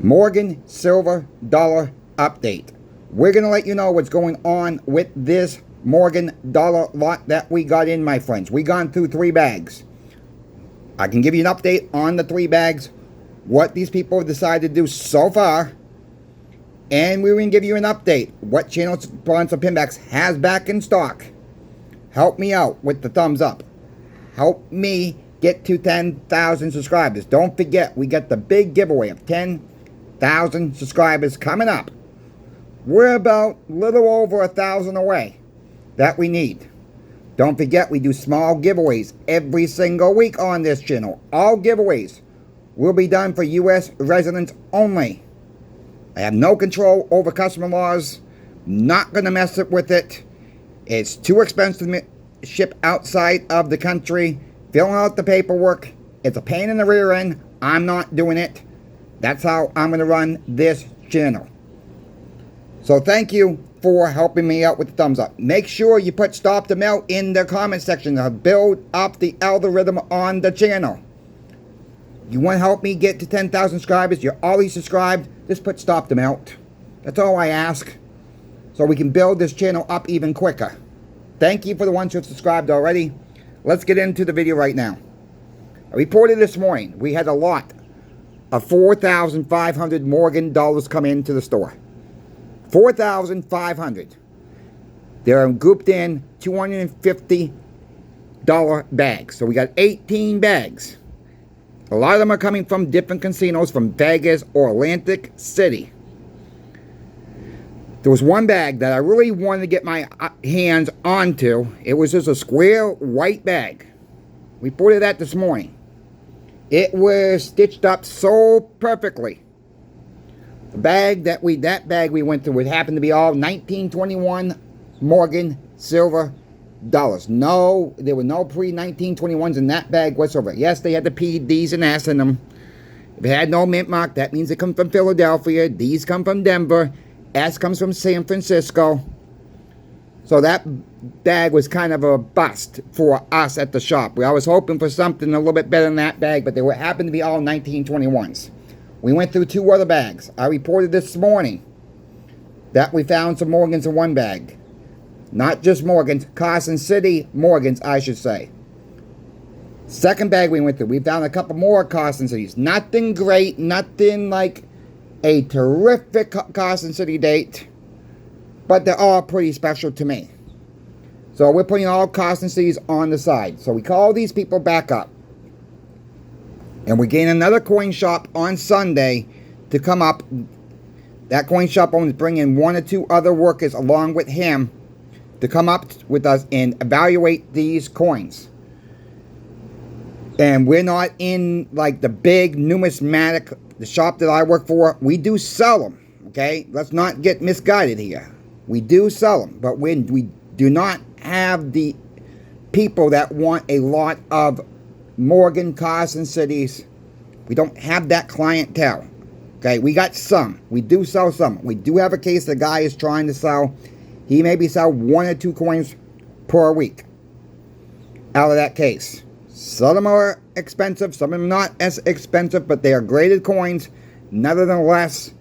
Morgan silver dollar update. We're going to let you know what's going on with this Morgan dollar lot that we got in, my friends. We gone through 3 bags. I can give you an update on the 3 bags, what these people have decided to do so far, and we're going to give you an update what channel sponsor Pinbacks has back in stock. Help me out with the thumbs up. Help me get to 10,000 subscribers. Don't forget, we got the big giveaway of 10,000 subscribers coming up. We're about a little over 1,000 away that we need. Don't forget, we do small giveaways every single week on this channel. All giveaways will be done for U.S. residents only. I have no control over customer laws. Not going to mess up with it. It's too expensive to ship outside of the country. Filling out the paperwork, it's a pain in the rear end. I'm not doing it. That's how I'm going to run this channel. So thank you for helping me out with the thumbs up. Make sure you put stop the mail in the comment section to build up the algorithm on the channel. You want to help me get to 10,000 subscribers? You're already subscribed. Just put stop the mail. That's all I ask. So we can build this channel up even quicker. Thank you for the ones who have subscribed already. Let's get into the video right now. I reported this morning we had a lot of 4,500 Morgan dollars come into the store. 4,500. They're grouped in $250 bags. So we got 18 bags. A lot of them are coming from different casinos from Vegas or Atlantic City. There was one bag that I really wanted to get my hands onto. It was just a square white bag. We reported that this morning. It was stitched up so perfectly. The bag that we went through, it happened to be all 1921 Morgan silver dollars. No, there were no pre-1921s in that bag whatsoever. Yes, they had the P, D's, and S in them. If it had no mint mark, that means it come from Philadelphia. D's come from Denver. S comes from San Francisco. So that bag was kind of a bust for us at the shop. I was hoping for something a little bit better than that bag, but they happened to be all 1921s. We went through 2 other bags. I reported this morning that we found some Morgans in one bag. Not just Morgans, Carson City Morgans, I should say. Second bag we went through, we found a couple more Carson Cities. Nothing great, nothing like a terrific Carson City date, but they're all pretty special to me. So we're putting all Carson Cities on the side. So we call these people back up. And we gain another coin shop on Sunday to come up. That coin shop owner is bringing 1 or 2 other workers along with him to come up with us and evaluate these coins. And we're not in like the big numismatic, the shop that I work for. We do sell them, okay? Let's not get misguided here. We do sell them, but we do not have the people that want a lot of Morgan, Carson Cities. We don't have that clientele, okay? We got some. We do sell some. We do have a case the guy is trying to sell. He maybe sell 1 or 2 coins per week out of that case. Some of them are expensive, some of them not as expensive, but they are graded coins. Nevertheless,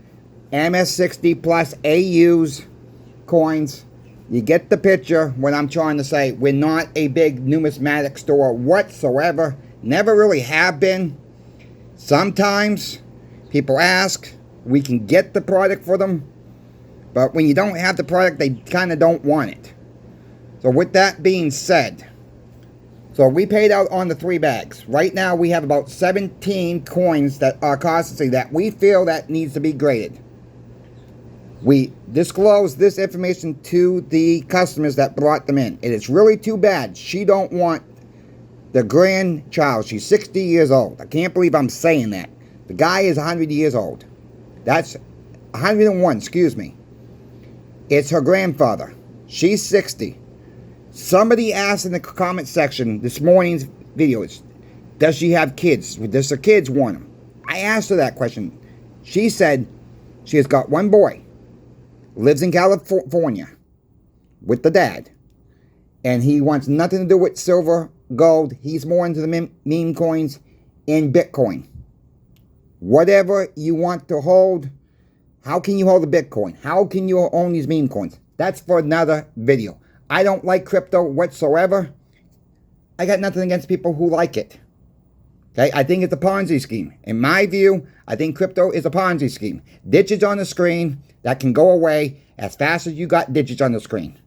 MS60 plus AUs coins. You get the picture what I'm trying to say. We're not a big numismatic store whatsoever. Never really have been. Sometimes people ask, we can get the product for them. But when you don't have the product, they kind of don't want it. So with that being said, so we paid out on the 3 bags. Right now we have about 17 coins that are constantly that we feel that needs to be graded. We disclose this information to the customers that brought them in. It is really too bad. She don't want the grandchild. She's 60 years old. I can't believe I'm saying that. The guy is 100 years old. That's 101, excuse me. It's her grandfather. She's 60. Somebody asked in the comment section this morning's videos, does she have kids? Does her kids want them? I asked her that question. She said she has got 1 boy, lives in California with the dad, and he wants nothing to do with silver, gold. He's more into the meme coins and Bitcoin. whatever you want to hold. How can you hold a Bitcoin? How can you own these meme coins? That's for another video. I don't like crypto whatsoever. I got nothing against people who like it. Okay, I think it's a Ponzi scheme. In my view, I think crypto is a Ponzi scheme. Digits on the screen that can go away as fast as you got digits on the screen.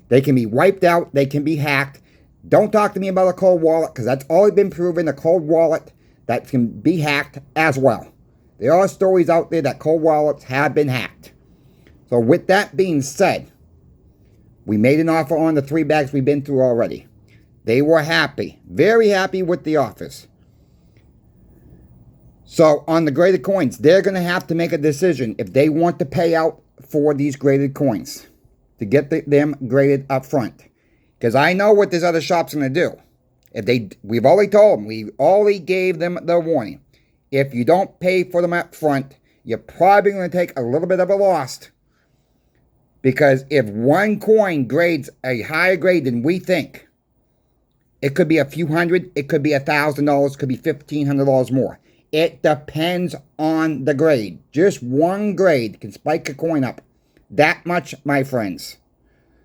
They can be wiped out. They can be hacked. Don't talk to me about a cold wallet, because that's already been proven, a cold wallet that can be hacked as well. There are stories out there that cold wallets have been hacked. So with that being said, we made an offer on the 3 bags we've been through already. They were happy, very happy with the offers. So on the graded coins, they're going to have to make a decision if they want to pay out for these graded coins to get them graded up front. Because I know what this other shop's going to do. We've already told them, we already gave them the warning. If you don't pay for them up front, you're probably going to take a little bit of a loss. Because if one coin grades a higher grade than we think, it could be a few hundred, it could be $1,000, it could be $1,500 more. It depends on the grade. Just one grade can spike a coin up that much, my friends.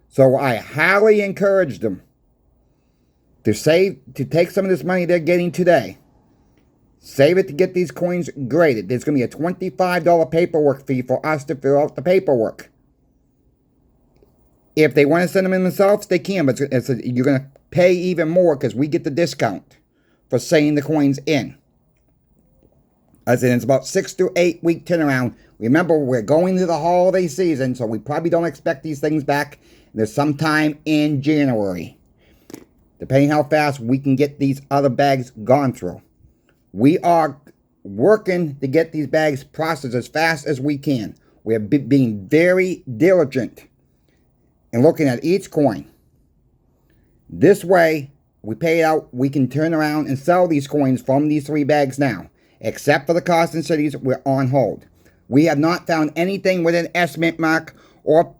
So I highly encourage them to take some of this money they're getting today. Save it to get these coins graded. There's going to be a $25 paperwork fee for us to fill out the paperwork. If they want to send them in themselves, they can, but you're going to pay even more because we get the discount for sending the coins in. I said it's about 6 to 8 week turnaround. Remember, we're going to the holiday season, so we probably don't expect these things back. There's sometime in January, depending how fast we can get these other bags gone through. We are working to get these bags processed as fast as we can. We're being very diligent in looking at each coin. This way, we pay it out, we can turn around and sell these coins from these 3 bags now. Except for the Carson cities, we're on hold. We have not found anything with an S mint mark or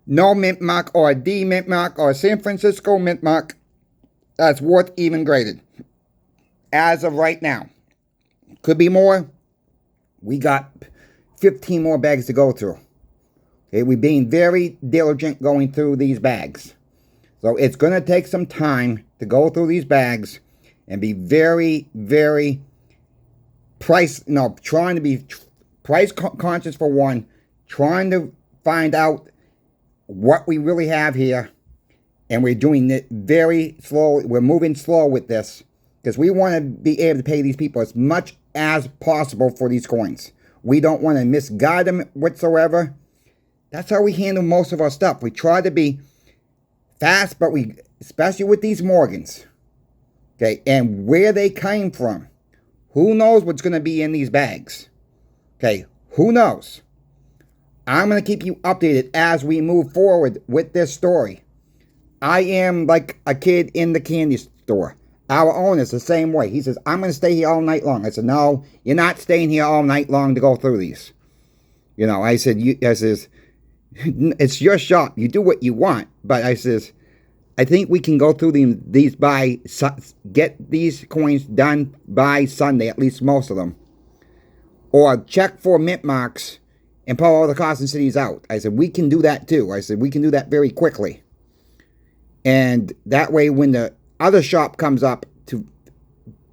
no mint mark or a D mint mark or a San Francisco mint mark that's worth even graded. As of right now. Could be more. We got 15 more bags to go through. Okay, we're being very diligent going through these bags. So it's going to take some time to go through these bags and be very, very trying to be price conscious for one, trying to find out what we really have here, and we're doing it very slowly. We're moving slow with this because we want to be able to pay these people as much as possible for these coins. We don't want to misguide them whatsoever. That's how we handle most of our stuff. We try to be fast, but especially with these Morgans, okay, and where they came from. Who knows what's going to be in these bags? Okay, who knows? I'm going to keep you updated as we move forward with this story. I am like a kid in the candy store. Our owner's the same way. He says, I'm going to stay here all night long. I said, no, you're not staying here all night long to go through these. You know, I said, it's your shop. You do what you want. But I says, I think we can go through these get these coins done by Sunday, at least most of them. Or check for mint marks and pull all the Carson cities out. I said, we can do that too. I said, we can do that very quickly. And that way, when the other shop comes up to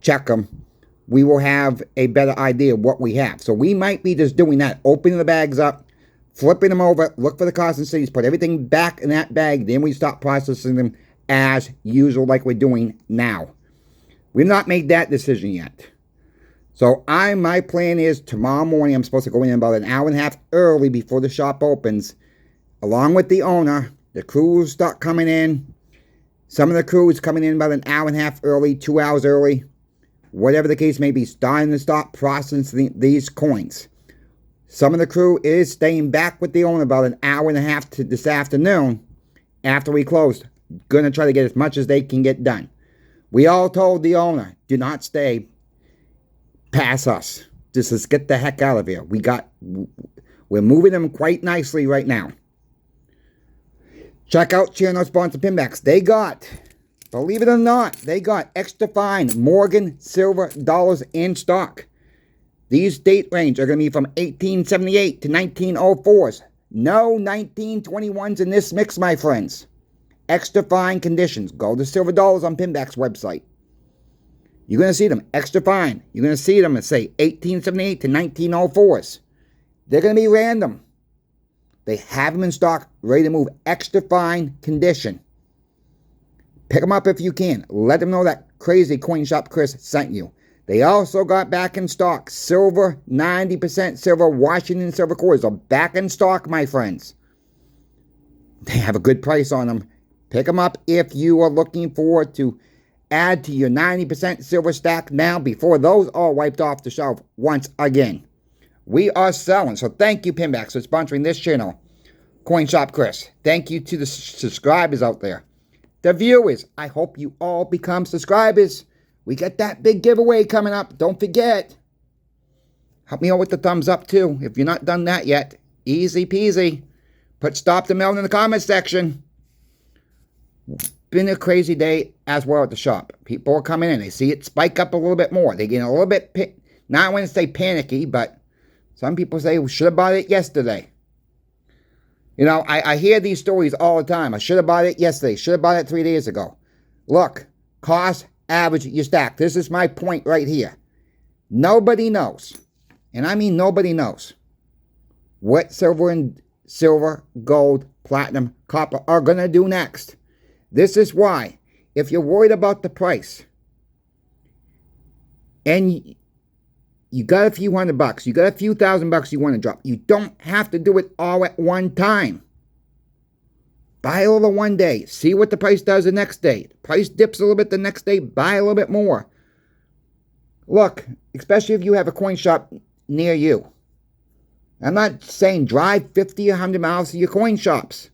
check them, we will have a better idea of what we have. So we might be just doing that, opening the bags up, flipping them over, look for the Carson cities, put everything back in that bag, then we stop processing them as usual like we're doing now. We've not made that decision yet. So my plan is tomorrow morning, I'm supposed to go in about an hour and a half early before the shop opens, along with the owner. The crews start coming in. Some of the crew is coming in about an hour and a half early, 2 hours early. Whatever the case may be, starting to start processing these coins. Some of the crew is staying back with the owner about an hour and a half to this afternoon after we closed. Going to try to get as much as they can get done. We all told the owner, do not stay past us. Just let's get the heck out of here. We're moving them quite nicely right now. Check out channel sponsor Pinbacks. They got, believe it or not, they got extra fine Morgan silver dollars in stock. These date range are going to be from 1878 to 1904s. No 1921s in this mix, my friends. Extra fine conditions. Go to Silver Dollars on Pinback's website. You're going to see them extra fine. You're going to see them and say 1878 to 1904s. They're going to be random. They have them in stock, ready to move. Extra fine condition. Pick them up if you can. Let them know that crazy Coin Shop Chris sent you. They also got back in stock silver, 90% silver, Washington silver quarters are back in stock, my friends. They have a good price on them. Pick them up if you are looking forward to add to your 90% silver stack now before those are wiped off the shelf once again. We are selling. So thank you, Pinbacks, for sponsoring this channel, Coin Shop Chris. Thank you to the subscribers out there. The viewers, I hope you all become subscribers. We got that big giveaway coming up. Don't forget. Help me out with the thumbs up, too. If you're not done that yet, easy peasy. Put stop the mail in the comment section. Been a crazy day as well at the shop. People are coming in. They see it spike up a little bit more. They get a little bit, not I want to say panicky, but some people say, we should have bought it yesterday. You know, I hear these stories all the time. I should have bought it yesterday. Should have bought it 3 days ago. Look, cost, average, your stack. This is my point right here. Nobody knows, and I mean nobody knows, what silver, gold, platinum, copper are going to do next. This is why, if you're worried about the price, and you got a few $100, you got a few $1,000 you want to drop, you don't have to do it all at one time. Buy a little one day. See what the price does the next day. The price dips a little bit the next day. Buy a little bit more. Look, especially if you have a coin shop near you. I'm not saying drive 50 or 100 miles to your coin shops.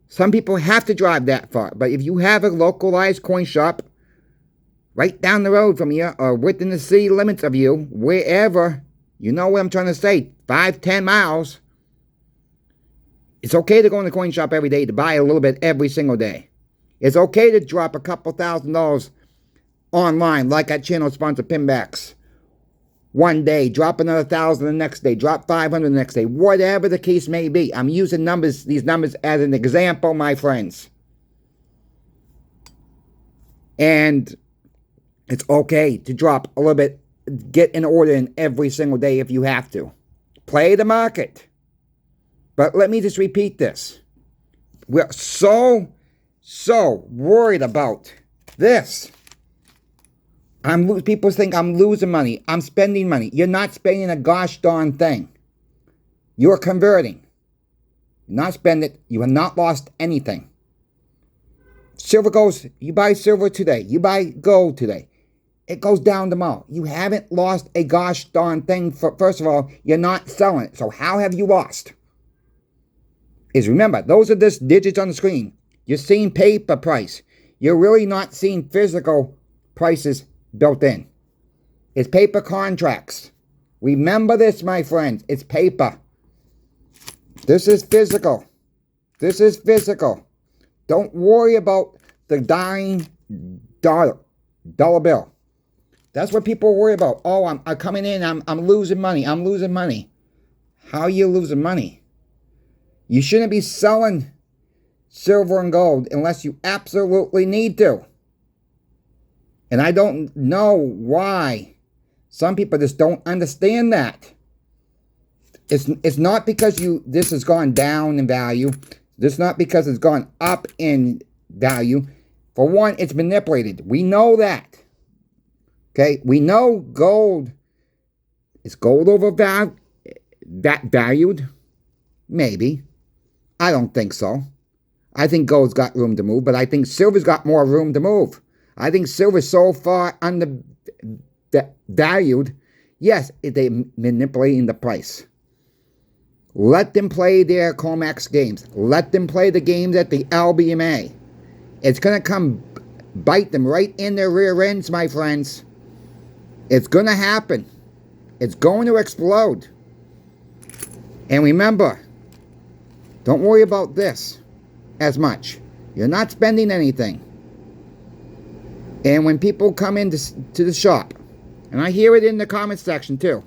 Some people have to drive that far. But if you have a localized coin shop right down the road from you or within the city limits of you, wherever, you know what I'm trying to say, 5, 10 miles, it's okay to go in the coin shop every day to buy a little bit every single day. It's okay to drop a couple $1,000s online, like our channel sponsor Pinbacks. One day, drop another 1,000 the next day, drop 500 the next day, whatever the case may be. I'm using these numbers as an example, my friends. And it's okay to drop a little bit, get an order in every single day if you have to. Play the market. But let me just repeat this. We're so worried about this. People think I'm losing money. I'm spending money. You're not spending a gosh darn thing. You're converting. You're not spending it. You have not lost anything. Silver goes, you buy silver today. You buy gold today. It goes down tomorrow. You haven't lost a gosh darn thing. First of all, you're not selling it. So how have you lost? Remember, those are just digits on the screen. You're seeing paper price. You're really not seeing physical prices built in. It's paper contracts. Remember this, my friends. It's paper. This is physical. This is physical. Don't worry about the dying dollar bill. That's what people worry about. Oh, I'm coming in. I'm losing money. I'm losing money. How are you losing money? You shouldn't be selling silver and gold unless you absolutely need to. And I don't know why some people just don't understand that. It's not because this has gone down in value. It's not because it's gone up in value. For one, it's manipulated. We know that. Okay? We know gold. Is gold overvalued? Maybe. I don't think so. I think gold's got room to move, but I think silver's got more room to move. I think silver's so far undervalued. Yes, they're manipulating the price. Let them play their COMEX games. Let them play the games at the LBMA. It's going to come bite them right in their rear ends, my friends. It's going to happen. It's going to explode. And remember, don't worry about this as much. You're not spending anything. And when people come into the shop, and I hear it in the comment section too,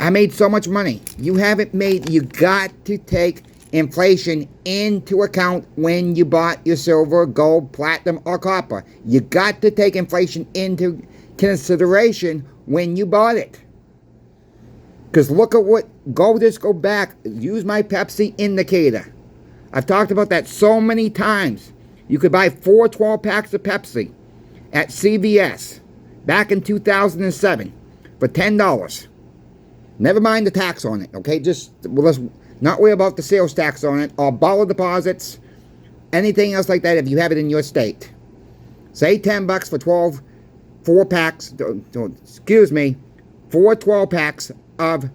I made so much money. You haven't made, you got to take inflation into account when you bought your silver, gold, platinum, or copper. You got to take inflation into consideration when you bought it. Because look at what, just go back, use my Pepsi indicator. I've talked about that so many times. You could buy 4 12-packs of Pepsi at CVS back in 2007 for $10. Never mind the tax on it, okay? Just, let's not worry about the sales tax on it, or bottle deposits, anything else like that if you have it in your state. Say $10 for 4 packs, excuse me, 4 12-packs of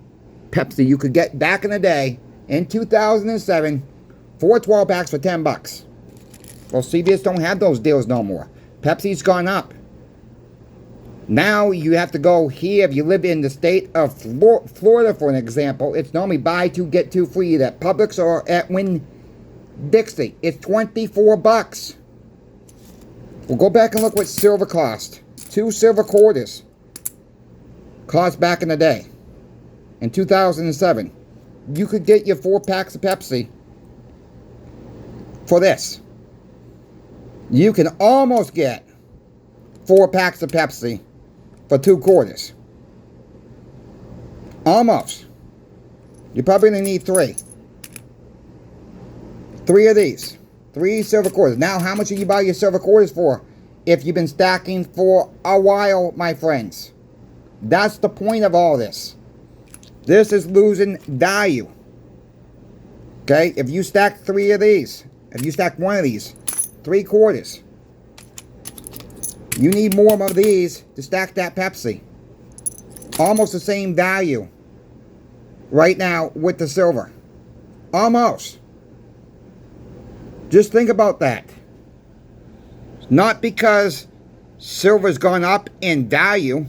Pepsi you could get back in the day, in 2007, 4 12-packs for $10. Well, CVS don't have those deals no more. Pepsi's gone up. Now you have to go here, if you live in the state of Florida, for an example, it's normally buy 2, get 2 free at Publix or at Winn-Dixie. It's $24. We'll go back and look what silver cost. 2 silver quarters cost back in the day. In 2007, you could get your 4 packs of Pepsi for this. You can almost get 4 packs of Pepsi for 2 quarters. Almost. You probably only need 3. 3 of these. 3 silver quarters. Now, how much do you buy your silver quarters for if you've been stacking for a while, my friends? That's the point of all this. This is losing value. Okay? If you stack 3 of these, if you stack 1 of these, 3 quarters, you need more of these to stack that Pepsi. Almost the same value right now with the silver. Almost. Just think about that. Not because silver's gone up in value,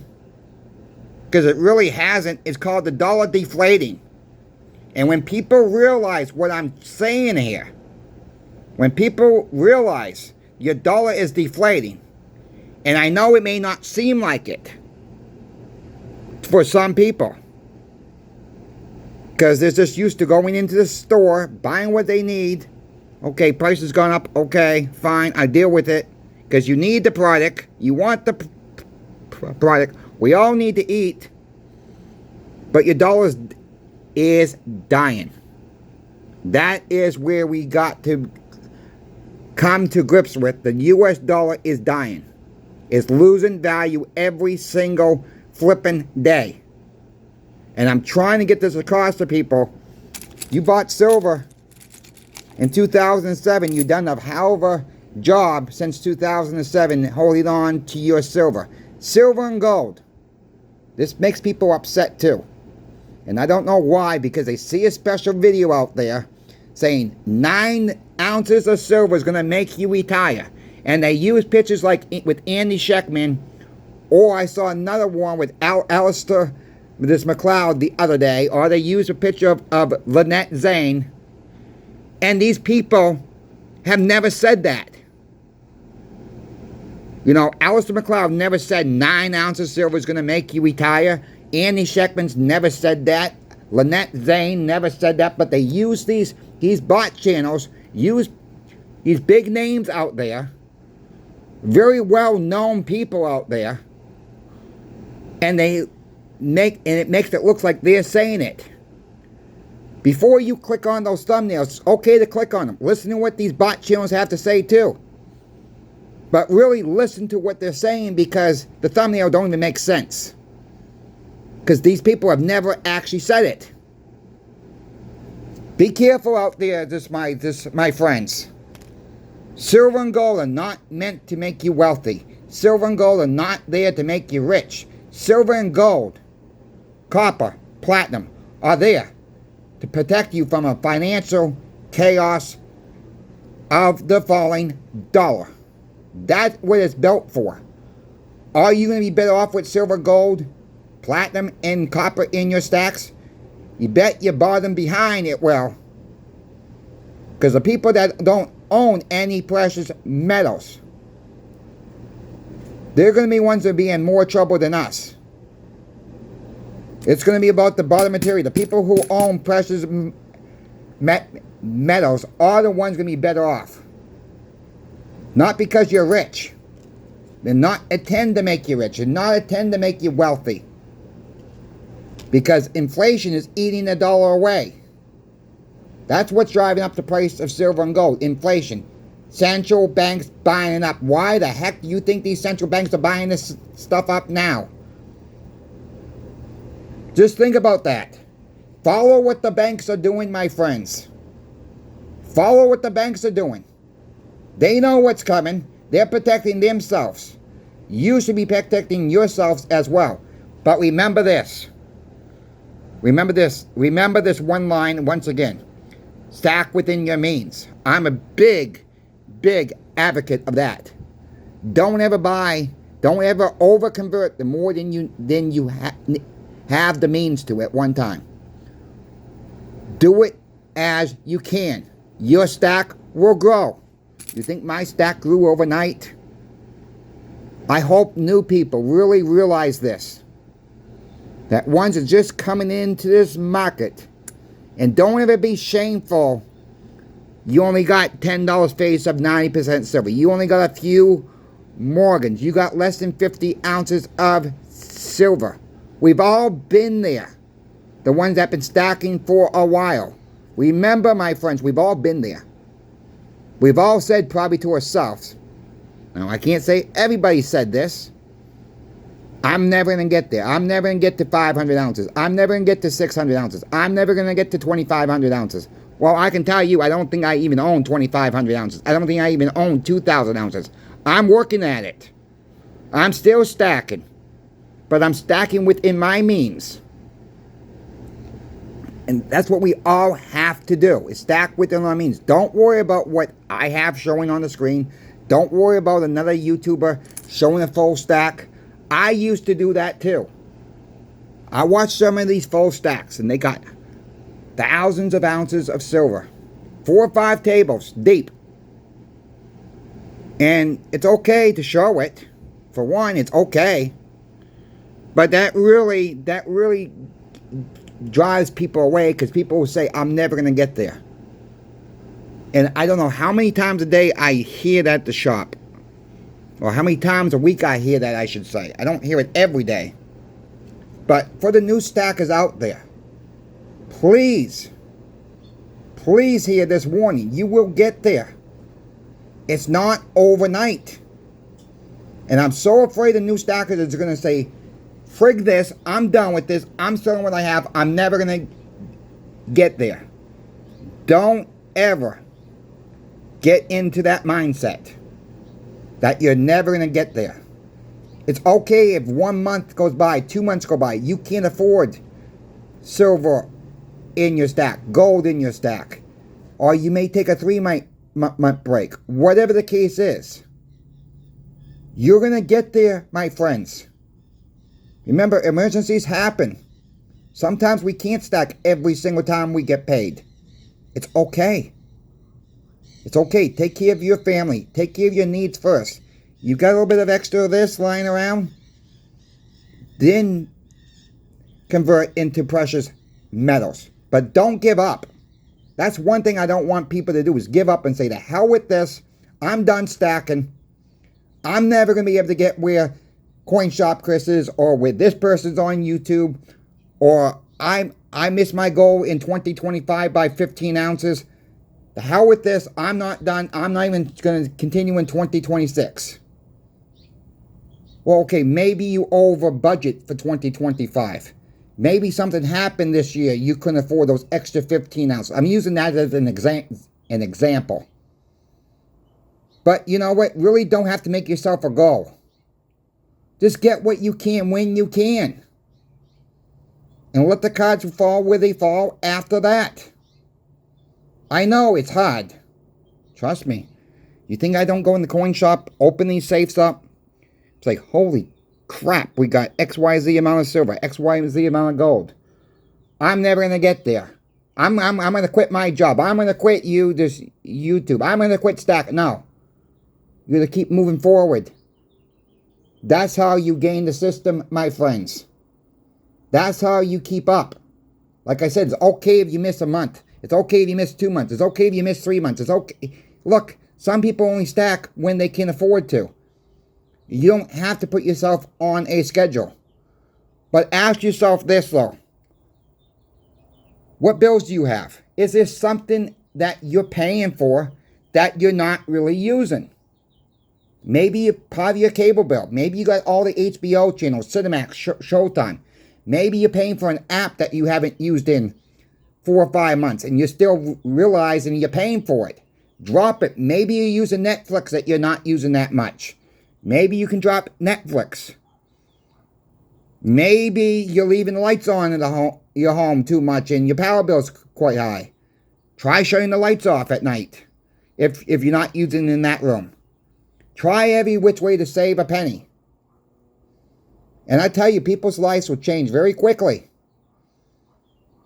because it really hasn't. It's called the dollar deflating. And when people realize what I'm saying here, when people realize your dollar is deflating, and I know it may not seem like it for some people, because they're just used to going into the store, buying what they need. Okay, price has gone up. Okay, fine, I deal with it. Because you need the product. You want the product. We all need to eat. But your dollar is dying. That is where we got to come to grips with. The US dollar is dying. It's losing value every single flipping day. And I'm trying to get this across to people. You bought silver in 2007. You've done a hell of a job since 2007 holding on to your silver. Silver and gold. This makes people upset too. And I don't know why, because they see a special video out there saying 9 ounces of silver is going to make you retire. And they use pictures like with Andy Sheckman, or I saw another one with Alistair McLeod the other day, or they use a picture of Lynette Zane. And these people have never said that. You know, Alistair McLeod never said 9 ounces of silver is going to make you retire. Andy Sheckman's never said that. Lynette Zane never said that. But they use these bot channels, use these big names out there, very well-known people out there, and it makes it look like they're saying it. Before you click on those thumbnails, it's okay to click on them. Listen to what these bot channels have to say too. But really listen to what they're saying, because the thumbnail don't even make sense. Because these people have never actually said it. Be careful out there, my friends. Silver and gold are not meant to make you wealthy. Silver and gold are not there to make you rich. Silver and gold, copper, platinum, are there to protect you from a financial chaos of the falling dollar. That's what it's built for. Are you going to be better off with silver, gold, platinum, and copper in your stacks? You bet your bottom behind it will. Because the people that don't own any precious metals, they're going to be ones that will be in more trouble than us. It's going to be about the bottom material. The people who own precious metals are the ones going to be better off. Not because you're rich. They're not intend to make you rich. They're not intend to make you wealthy. Because inflation is eating the dollar away. That's what's driving up the price of silver and gold. Inflation. Central banks buying it up. Why the heck do you think these central banks are buying this stuff up now? Just think about that. Follow what the banks are doing, my friends. Follow what the banks are doing. They know what's coming. They're protecting themselves. You should be protecting yourselves as well. But remember this. Remember this. Remember this one line once again. Stack within your means. I'm a big advocate of that. Don't ever buy. Don't ever over-convert the more than you have the means to at one time. Do it as you can. Your stack will grow. You think my stack grew overnight? I hope new people really realize this. That ones are just coming into this market. And don't ever be shameful. You only got $10 face of 90% silver. You only got a few Morgans. You got less than 50 ounces of silver. We've all been there. The ones that have been stacking for a while. Remember, my friends, we've all been there. We've all said probably to ourselves. Now, I can't say everybody said this. I'm never going to get there. I'm never going to get to 500 ounces. I'm never going to get to 600 ounces. I'm never going to get to 2,500 ounces. Well, I can tell you, I don't think I even own 2,500 ounces. I don't think I even own 2,000 ounces. I'm working at it. I'm still stacking. But I'm stacking within my means. And that's what we all have to do, is stack within our means. Don't worry about what I have showing on the screen. Don't worry about another YouTuber showing a full stack. I used to do that too. I watched some of these full stacks, and they got thousands of ounces of silver. 4 or 5 tables deep. And it's okay to show it. For one, it's okay. But that really drives people away, because people will say, I'm never going to get there. And I don't know how many times a day I hear that at the shop. Or how many times a week I hear that, I should say. I don't hear it every day. But for the new stackers out there, please hear this warning. You will get there. It's not overnight. And I'm so afraid the new stackers is going to say, frig this, I'm done with this, I'm selling what I have, I'm never going to get there. Don't ever get into that mindset that you're never going to get there. It's okay if 1 month goes by, 2 months go by, you can't afford silver in your stack, gold in your stack, or you may take a 3-month break. Whatever the case is, you're going to get there, my friends. Remember, emergencies happen. Sometimes we can't stack every single time we get paid. It's okay. It's okay. Take care of your family. Take care of your needs first. You got a little bit of extra of this lying around? Then convert into precious metals. But don't give up. That's one thing I don't want people to do, is give up and say, to hell with this. I'm done stacking. I'm never going to be able to get where Coin Shop Chris is, or where this person's on YouTube, or I missed my goal in 2025 by 15 ounces. The hell with this. I'm not done. I'm not even going to continue in 2026. Well, okay, maybe you over budget for 2025. Maybe something happened this year. You couldn't afford those extra 15 ounces. I'm using that as an example. But you know what? Really don't have to make yourself a goal. Just get what you can when you can. And let the cards fall where they fall after that. I know it's hard. Trust me. You think I don't go in the coin shop, open these safes up? It's like, holy crap, we got XYZ amount of silver, XYZ amount of gold. I'm never going to get there. I'm going to quit my job. I'm going to quit this YouTube. I'm going to quit stack. No. You're going to keep moving forward. That's how you gain the system, my friends. That's how you keep up. Like I said, it's okay if you miss a month. It's okay if you miss 2 months. It's okay if you miss 3 months. It's okay. Look, some people only stack when they can afford to. You don't have to put yourself on a schedule. But ask yourself this, though. What bills do you have? Is there something that you're paying for that you're not really using? Maybe you're part of your cable bill. Maybe you got all the HBO channels, Cinemax, Showtime. Maybe you're paying for an app that you haven't used in 4 or 5 months and you're still realizing you're paying for it. Drop it. Maybe you're using Netflix that you're not using that much. Maybe you can drop Netflix. Maybe you're leaving the lights on in your home too much and your power bill's quite high. Try shutting the lights off at night if you're not using it in that room. Try every which way to save a penny. And I tell you, people's lives will change very quickly.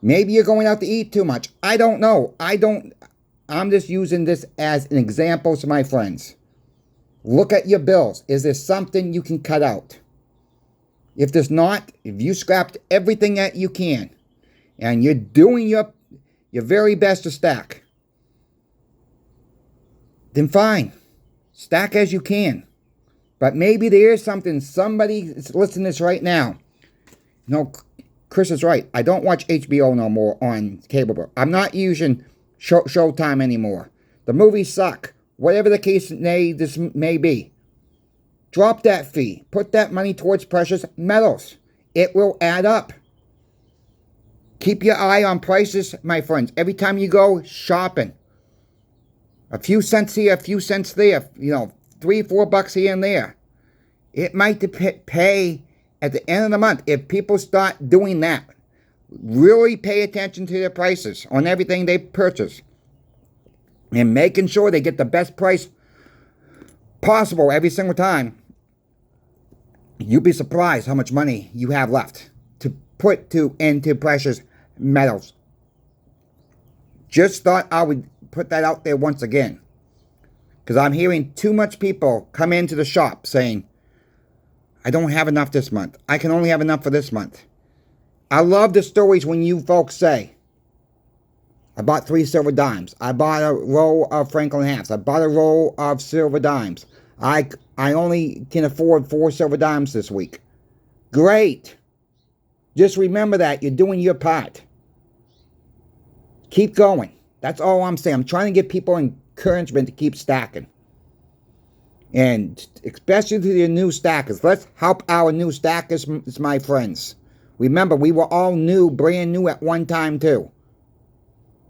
Maybe you're going out to eat too much. I don't know. I'm just using this as an example to my friends. Look at your bills. Is there something you can cut out? If there's not, if you scrapped everything that you can, and you're doing your very best to stack, then fine. Stack as you can. But maybe there is something, somebody is listening to this right now. No, Chris is right. I don't watch HBO no more on cable. I'm not using Showtime anymore. The movies suck. Whatever the case this may be. Drop that fee. Put that money towards precious metals. It will add up. Keep your eye on prices, my friends. Every time you go shopping. A few cents here, a few cents there. You know, $3, $4 here and there. It might pay at the end of the month if people start doing that. Really pay attention to their prices on everything they purchase. And making sure they get the best price possible every single time. You'll be surprised how much money you have left to put into precious metals. Just thought I would put that out there once again. Because I'm hearing too much people come into the shop saying, I don't have enough this month. I can only have enough for this month. I love the stories when you folks say, I bought 3 silver dimes. I bought a roll of Franklin halves. I bought a roll of silver dimes. I only can afford 4 silver dimes this week. Great. Just remember that. You're doing your part. Keep going. That's all I'm saying. I'm trying to give people encouragement to keep stacking. And especially to the new stackers. Let's help our new stackers, my friends. Remember, we were all new, brand new at one time too.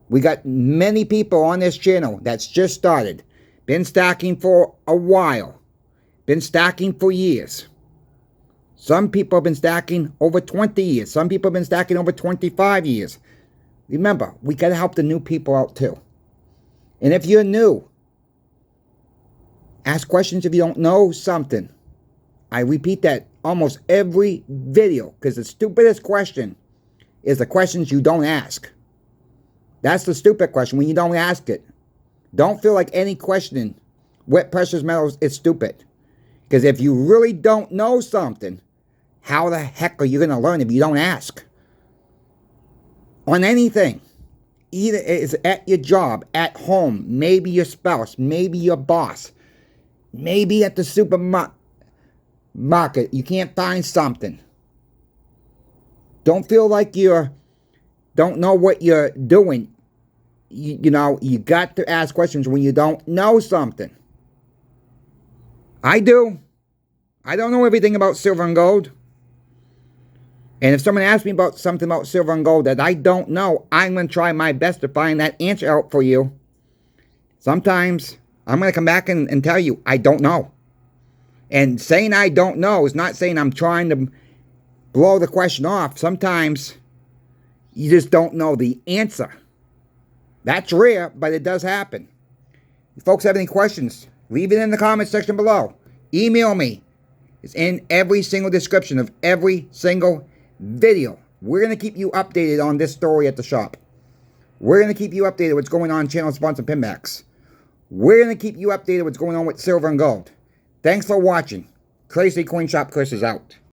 We got many people on this channel that's just started. Been stacking for a while. Been stacking for years. Some people have been stacking over 20 years. Some people have been stacking over 25 years. Remember, we got to help the new people out too. And if you're new, ask questions if you don't know something. I repeat that almost every video because the stupidest question is the questions you don't ask. That's the stupid question when you don't ask it. Don't feel like any questioning what precious metals is stupid. Because if you really don't know something, how the heck are you going to learn if you don't ask? On anything. Either it's at your job, at home, maybe your spouse, maybe your boss, maybe at the supermarket, you can't find something. Don't feel like you don't know what you're doing. You know, you got to ask questions when you don't know something. I do. I don't know everything about silver and gold. And if someone asks me about something about silver and gold that I don't know, I'm going to try my best to find that answer out for you. Sometimes I'm going to come back and tell you, I don't know. And saying I don't know is not saying I'm trying to blow the question off. Sometimes you just don't know the answer. That's rare, but it does happen. If folks have any questions, leave it in the comment section below. Email me. It's in every single description of every single video. We're going to keep you updated on this story at the shop. We're going to keep you updated what's going on channel sponsored pinbacks. We're going to keep you updated what's going on with silver and gold. Thanks for watching. Crazy Coin Shop Chris is out.